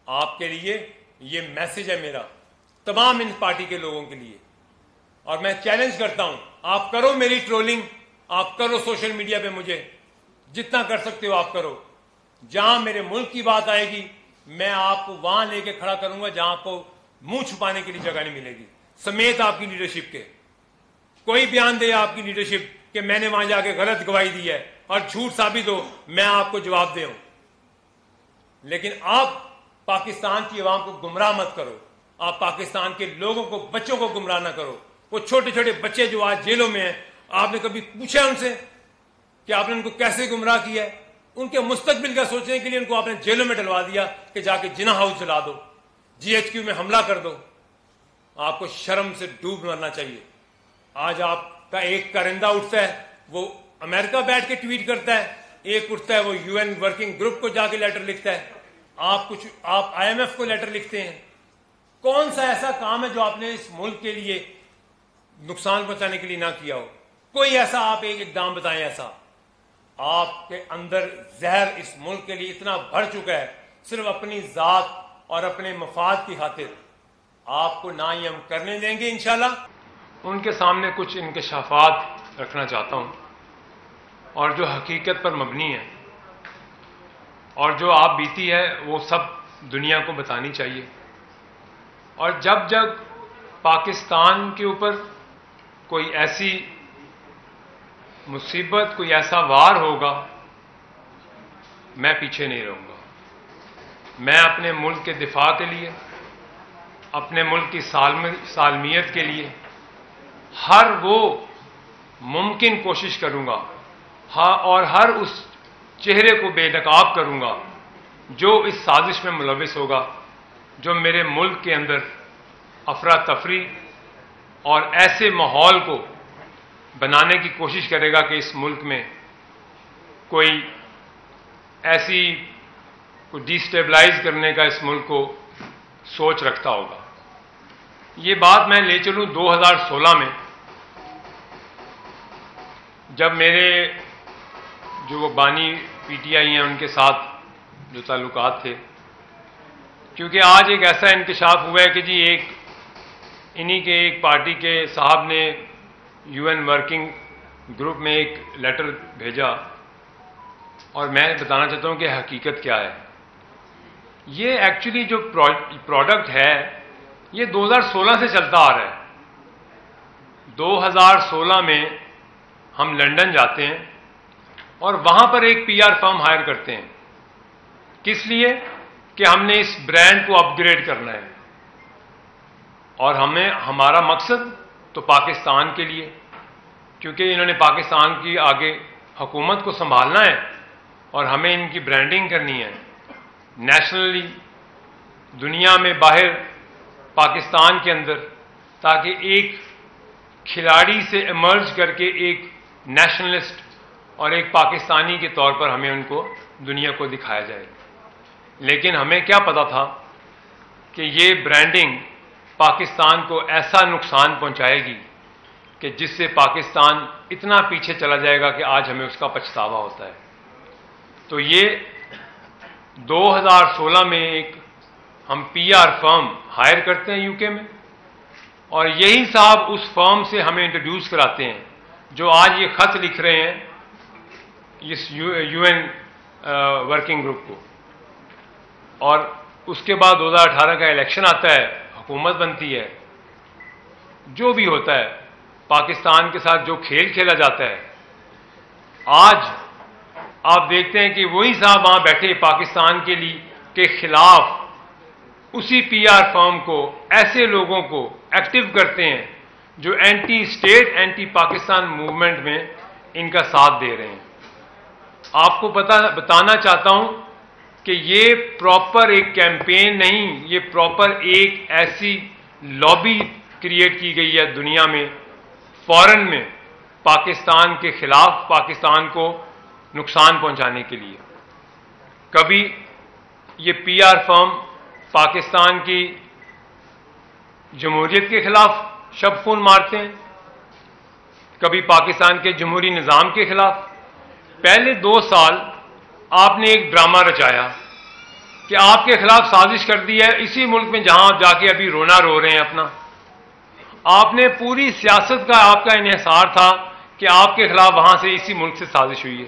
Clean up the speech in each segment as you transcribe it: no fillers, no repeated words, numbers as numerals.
آپ کے لیے یہ میسج ہے میرا تمام ان پارٹی کے لوگوں کے لیے، اور میں چیلنج کرتا ہوں، آپ کرو میری ٹرولنگ، آپ کرو سوشل میڈیا پہ مجھے جتنا کر سکتے ہو آپ کرو. جہاں میرے ملک کی بات آئے گی میں آپ کو وہاں لے کے کھڑا کروں گا جہاں آپ کو منہ چھپانے کے لیے جگہ نہیں ملے گی، سمیت آپ کی لیڈرشپ کے. کوئی بیان دے آپ کی لیڈرشپ کہ میں نے وہاں جا کے غلط گواہی دی ہے اور جھوٹ ثابت ہو، میں آپ کو جواب دے ہوں. لیکن آپ پاکستان کی عوام کو گمراہ مت کرو، آپ پاکستان کے لوگوں کو، بچوں کو گمراہ نہ کرو. وہ چھوٹے چھوٹے بچے جو آج جیلوں میں ہیں، آپ نے کبھی پوچھا ان سے کہ آپ نے ان کو کیسے گمراہ کیا ہے؟ ان کے مستقبل کا سوچنے کے لیے ان کو آپ نے جیلوں میں ڈلوا دیا کہ جا کے جناح ہاؤس جلا دو، GHQ میں حملہ کر دو. آپ کو شرم سے ڈوب مرنا چاہیے. آج آپ کا ایک کرندہ اٹھتا ہے وہ امریکہ بیٹھ کے ٹویٹ کرتا ہے، ایک اٹھتا ہے وہ UN ورکنگ گروپ کو جا کے لیٹر لکھتا ہے، آپ IMF کو لیٹر لکھتے ہیں. کون سا ایسا کام ہے جو آپ نے اس ملک کے لیے نقصان پہنچانے کے لیے نہ کیا ہو؟ کوئی ایسا آپ ایک اقدام بتائیں. ایسا آپ کے اندر زہر اس ملک کے لیے اتنا بڑھ چکا ہے، صرف اپنی ذات اور اپنے مفاد کی خاطر. آپ کو نہ ہی ہم کرنے دیں گے انشاءاللہ. ان کے سامنے کچھ انکشافات رکھنا چاہتا ہوں اور جو حقیقت پر مبنی ہے، اور جو آپ بیتی ہے وہ سب دنیا کو بتانی چاہیے. اور جب جب پاکستان کے اوپر کوئی ایسی مصیبت، کوئی ایسا وار ہوگا، میں پیچھے نہیں رہوں گا. میں اپنے ملک کے دفاع کے لیے، اپنے ملک کی سالمیت کے لیے ہر وہ ممکن کوشش کروں گا، اور ہر اس چہرے کو بے نقاب کروں گا جو اس سازش میں ملوث ہوگا، جو میرے ملک کے اندر افراتفری اور ایسے ماحول کو بنانے کی کوشش کرے گا کہ اس ملک میں کوئی ایسی ڈیسٹیبلائز کرنے کا اس ملک کو سوچ رکھتا ہوگا. یہ بات میں لے چلوں 2016 میں، جب میرے جو وہ بانی PTI ہیں ان کے ساتھ جو تعلقات تھے، کیونکہ آج ایک ایسا انکشاف ہوا ہے کہ جی انہی کے ایک پارٹی کے صاحب نے UN ورکنگ گروپ میں ایک لیٹر بھیجا، اور میں بتانا چاہتا ہوں کہ حقیقت کیا ہے. یہ ایکچولی جو پروڈکٹ ہے یہ 2016 سے چلتا آ رہا ہے. 2016 میں ہم لندن جاتے ہیں اور وہاں پر ایک PR فرم ہائر کرتے ہیں. کس لیے؟ کہ ہم نے اس برانڈ کو اپ گریڈ کرنا ہے، اور ہمارا مقصد تو پاکستان کے لیے، کیونکہ انہوں نے پاکستان کی آگے حکومت کو سنبھالنا ہے اور ہمیں ان کی برانڈنگ کرنی ہے نیشنلی، دنیا میں، باہر، پاکستان کے اندر، تاکہ ایک کھلاڑی سے ایمرج کر کے ایک نیشنلسٹ اور ایک پاکستانی کے طور پر ہمیں ان کو دنیا کو دکھایا جائے. لیکن ہمیں کیا پتا تھا کہ یہ برانڈنگ پاکستان کو ایسا نقصان پہنچائے گی کہ جس سے پاکستان اتنا پیچھے چلا جائے گا کہ آج ہمیں اس کا پچھتاوا ہوتا ہے. تو یہ 2016 میں ایک ہم PR فرم ہائر کرتے ہیں UK میں، اور یہی صاحب اس فرم سے ہمیں انٹروڈیوس کراتے ہیں جو آج یہ خط لکھ رہے ہیں اس UN ورکنگ گروپ کو. اور اس کے بعد 2018 کا الیکشن آتا ہے، حکومت بنتی ہے. جو بھی ہوتا ہے پاکستان کے ساتھ جو کھیل کھیلا جاتا ہے، آج آپ دیکھتے ہیں کہ وہی صاحب وہاں بیٹھے پاکستان کے خلاف اسی PR فرم کو، ایسے لوگوں کو ایکٹیو کرتے ہیں جو anti state, anti Pakistan movement میں ان کا ساتھ دے رہے ہیں. آپ کو بتانا چاہتا ہوں کہ یہ پراپر ایک کیمپین نہیں، یہ پراپر ایک ایسی لابی کریٹ کی گئی ہے دنیا میں، فورن میں، پاکستان کے خلاف، پاکستان کو نقصان پہنچانے کے لیے. کبھی یہ PR فرم پاکستان کی جمہوریت کے خلاف شب خون مارتے ہیں، کبھی پاکستان کے جمہوری نظام کے خلاف. پہلے 2 سال آپ نے ایک ڈرامہ رچایا کہ آپ کے خلاف سازش کر دی ہے اسی ملک میں جہاں آپ جا کے ابھی رونا رو رہے ہیں اپنا. آپ نے پوری سیاست کا آپ کا انحصار تھا کہ آپ کے خلاف وہاں سے اسی ملک سے سازش ہوئی ہے.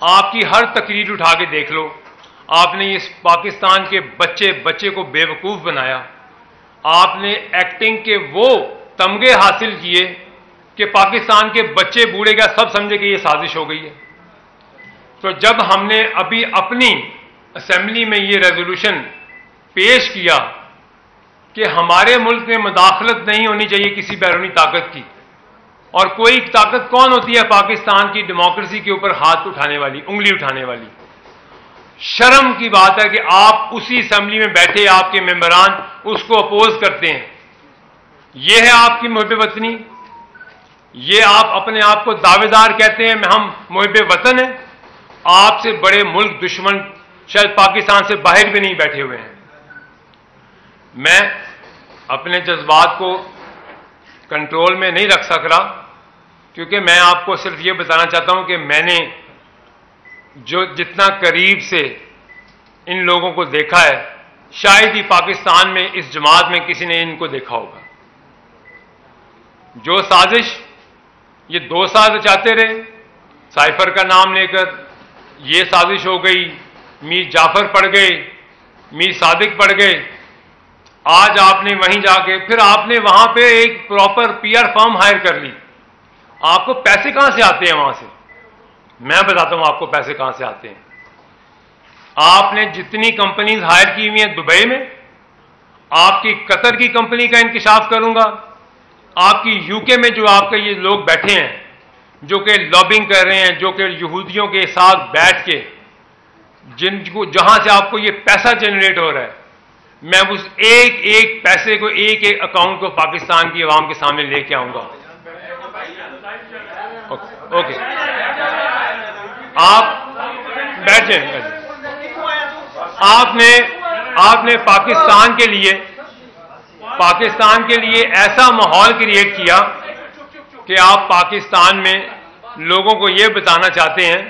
آپ کی ہر تقریر اٹھا کے دیکھ لو, آپ نے اس پاکستان کے بچے کو بے وقوف بنایا. آپ نے ایکٹنگ کے وہ تمغے حاصل کیے کہ پاکستان کے بچے بوڑھے کا سب سمجھے کہ یہ سازش ہو گئی ہے. تو جب ہم نے ابھی اپنی اسمبلی میں یہ ریزولوشن پیش کیا کہ ہمارے ملک میں مداخلت نہیں ہونی چاہیے کسی بیرونی طاقت کی, اور کوئی طاقت کون ہوتی ہے پاکستان کی ڈیموکریسی کے اوپر ہاتھ اٹھانے والی, انگلی اٹھانے والی. شرم کی بات ہے کہ آپ اسی اسمبلی میں بیٹھے آپ کے ممبران اس کو اپوز کرتے ہیں. یہ ہے آپ کی محب وطنی, یہ آپ اپنے آپ کو دعوے دار کہتے ہیں ہم محب وطن ہیں. آپ سے بڑے ملک دشمن شاید پاکستان سے باہر بھی نہیں بیٹھے ہوئے ہیں. میں اپنے جذبات کو کنٹرول میں نہیں رکھ سک رہا, کیونکہ میں آپ کو صرف یہ بتانا چاہتا ہوں کہ میں نے جو جتنا قریب سے ان لوگوں کو دیکھا ہے, شاید ہی پاکستان میں اس جماعت میں کسی نے ان کو دیکھا ہوگا. جو سازش یہ 2 سال چاہتے رہے, سائفر کا نام لے کر یہ سازش ہو گئی, میر جعفر پڑ گئے, میر صادق پڑ گئے. آج آپ نے وہیں جا کے پھر آپ نے وہاں پہ ایک پراپر پی آر فرم ہائر کر لی. آپ کو پیسے کہاں سے آتے ہیں وہاں سے؟ میں بتاتا ہوں آپ کو پیسے کہاں سے آتے ہیں. آپ نے جتنی کمپنیز ہائر کی ہوئی ہیں دبئی میں, آپ کی قطر کی کمپنی کا انکشاف کروں گا, آپ کی یو کے میں جو آپ کے یہ لوگ بیٹھے ہیں جو کہ لابنگ کر رہے ہیں, جو کہ یہودیوں کے ساتھ بیٹھ کے جہاں سے آپ کو یہ پیسہ جنریٹ ہو رہا ہے, میں اس ایک ایک پیسے کو ایک ایک اکاؤنٹ کو پاکستان کی عوام کے سامنے لے کے آؤں گا. اوکے آپ بیٹھ جائیں. آپ نے پاکستان کے لیے ایسا ماحول کریٹ کیا کہ آپ پاکستان میں لوگوں کو یہ بتانا چاہتے ہیں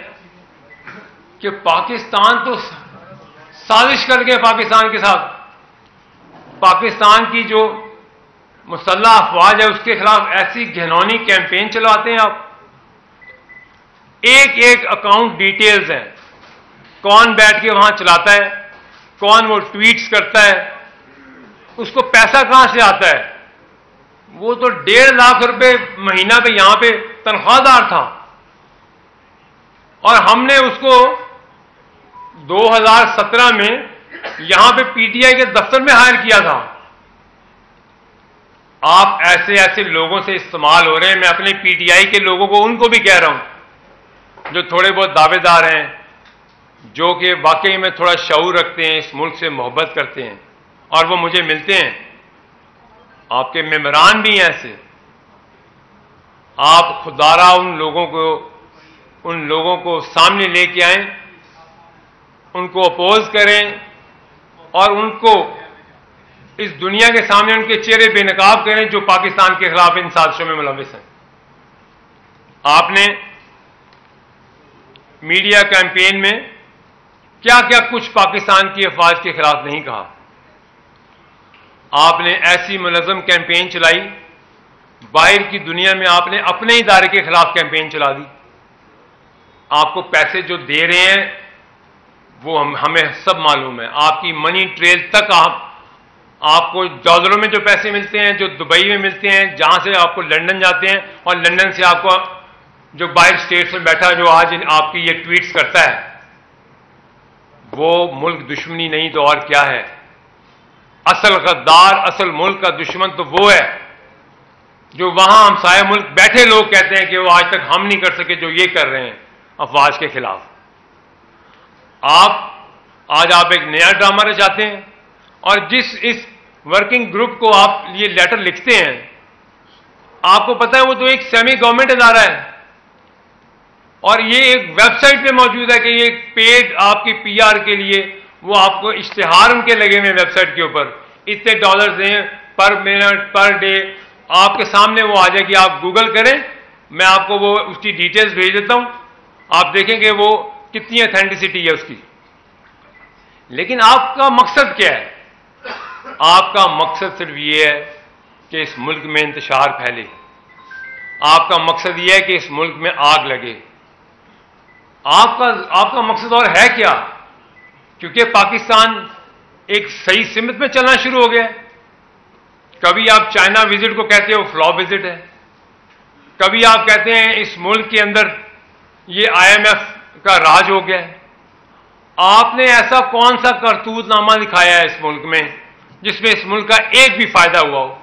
کہ پاکستان تو سازش کر گئے پاکستان کے ساتھ. پاکستان کی جو مسلح افواج ہے اس کے خلاف ایسی گھنونی کیمپین چلاتے ہیں آپ. ایک ایک اکاؤنٹ ڈیٹیلز ہیں, کون بیٹھ کے وہاں چلاتا ہے, کون وہ ٹویٹس کرتا ہے, اس کو پیسہ کہاں سے آتا ہے. وہ تو 1.5 لاکھ روپے مہینہ پہ یہاں پہ تنخواہ دار تھا, اور ہم نے اس کو 2017 میں یہاں پہ پی ٹی آئی کے دفتر میں ہائر کیا تھا. آپ ایسے لوگوں سے استعمال ہو رہے ہیں. میں اپنے پی ٹی آئی کے لوگوں کو ان کو بھی کہہ رہا ہوں جو تھوڑے بہت دعوے دار ہیں, جو کہ واقعی میں تھوڑا شعور رکھتے ہیں, اس ملک سے محبت کرتے ہیں, اور وہ مجھے ملتے ہیں. آپ کے ممبران بھی ہیں ایسے. آپ خدارا ان لوگوں کو سامنے لے کے آئیں, ان کو اپوز کریں, اور ان کو اس دنیا کے سامنے ان کے چہرے بے نقاب کریں جو پاکستان کے خلاف ان سازشوں میں ملوث ہیں. آپ نے میڈیا کیمپین میں کیا کیا کچھ پاکستان کی افواج کے خلاف نہیں کہا. آپ نے ایسی منظم کیمپین چلائی, باہر کی دنیا میں آپ نے اپنے ادارے کے خلاف کیمپین چلا دی. آپ کو پیسے جو دے رہے ہیں وہ ہمیں سب معلوم ہے. آپ کی منی ٹریل تک آپ کو ڈالروں میں جو پیسے ملتے ہیں, جو دبئی میں ملتے ہیں, جہاں سے آپ کو لندن جاتے ہیں, اور لندن سے آپ کو جو باہر اسٹیٹس میں بیٹھا جو آج آپ کی یہ ٹویٹس کرتا ہے, وہ ملک دشمنی نہیں تو اور کیا ہے. اصل غدار, اصل ملک کا دشمن تو وہ ہے جو وہاں ہمسایہ ملک بیٹھے لوگ کہتے ہیں کہ وہ آج تک ہم نہیں کر سکے جو یہ کر رہے ہیں افواج کے خلاف. آج آپ ایک نیا ڈرامہ رچاتے ہیں, اور اس ورکنگ گروپ کو آپ یہ لیٹر لکھتے ہیں, آپ کو پتہ ہے وہ تو ایک سیمی گورنمنٹ ادارہ ہے, اور یہ ایک ویب سائٹ پہ موجود ہے کہ یہ پیڈ آپ کی پی آر کے لیے وہ آپ کو اشتہار ان کے لگے ہوئے ویب سائٹ کے اوپر, اتنے ڈالرز دیں پر منٹ پر ڈے. آپ کے سامنے وہ آ جائے گی, آپ گوگل کریں, میں آپ کو وہ اس کی ڈیٹیلز بھیج دیتا ہوں, آپ دیکھیں کہ وہ کتنی اتھینٹسٹی ہے اس کی. لیکن آپ کا مقصد کیا ہے؟ آپ کا مقصد صرف یہ ہے کہ اس ملک میں انتشار پھیلے، آپ کا مقصد یہ ہے کہ اس ملک میں آگ لگے۔ آپ کا مقصد اور ہے کیا؟ کیونکہ پاکستان ایک صحیح سمت میں چلنا شروع ہو گیا ہے۔ کبھی آپ چائنا وزٹ کو کہتے ہو فلاپ وزٹ ہے، کبھی آپ کہتے ہیں اس ملک کے اندر یہ IMF کا راج ہو گیا ہے۔ آپ نے ایسا کون سا کرتوت نامہ دکھایا ہے اس ملک میں جس میں اس ملک کا ایک بھی فائدہ ہوا ہو؟